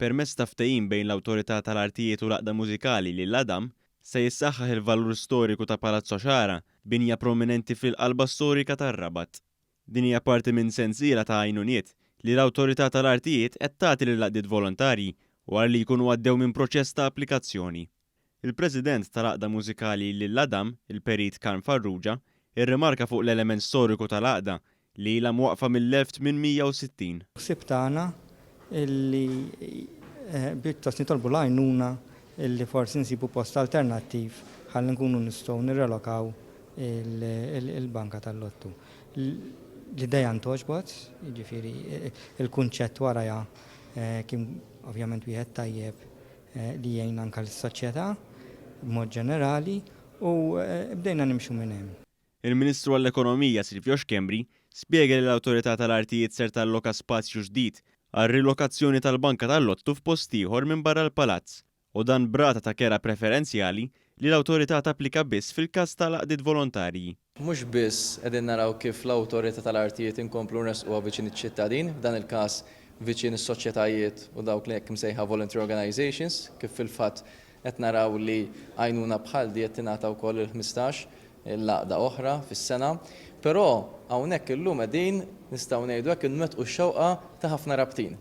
Permezz ta' ftehim bejn l-Awtorità tal-Artijiet u l-Għaqda Mużikali li l-Adam se jissaħħaħ il-valur storiku ta' Palazzo Ċara, binja prominenti fil-qalba storika tar-Rabat. Din hija parti minn sensiela ta' għajnuniet li l-Awtorità tal-Artijiet qed tagħti lill-għaqdiet volontarji wara li jkunu għaddew minn proċess ta' applikazzjoni. Il-President tal-Għaqda Mużikali lill-Adam, il-Perit Karm Farrugia, irrimarka fuq l-element storiku tal-għaqda li ilha mwaqfa mill-1860. Ħsieb tagħna illi bittos nitolbu l-għajnuna illi forsi nsibu post alternattiv ħalli nkunu nistgħu nirrelokaw il-banka tal-lottu. L-idea ntoġbot, jiġifieri il-kunċett warajha kien ovvjament wieħed tajjeb li jgħin anke l-soċjetà b'mod ġenerali u bdejna nimxu minn hemm. Il-Ministru għall-Ekonomija Silvio Xkembri spjega li l-Awtorità tal-Artijiet ser talloka spazju ġdid għar-rilokazzjoni tal-Banka tal-Lottu f'post ieħor minn barra l-Palazz u dan brata ta' kera preferenzjali li l-Awtorità tapplika biss fil-każ tal-għaqdiet volontarji. Mhux biss qegħdin naraw kif l-Awtorità tal-Artijiet inkomplu nresquha viċin iċ-ċittadin, f'dan il-każ viċin is-soċjetajiet u dawk li hekk imsejħa volunteer organizations, kif fil-fatt qed naraw li għajnuna bħal di qed tingħata wkoll il-15 il-laqda oħra fis-sena, però hawnhekk illum qegħdin nistgħu ngħidu hekk inwettqu x-xewqa ta' ħafna rabtin.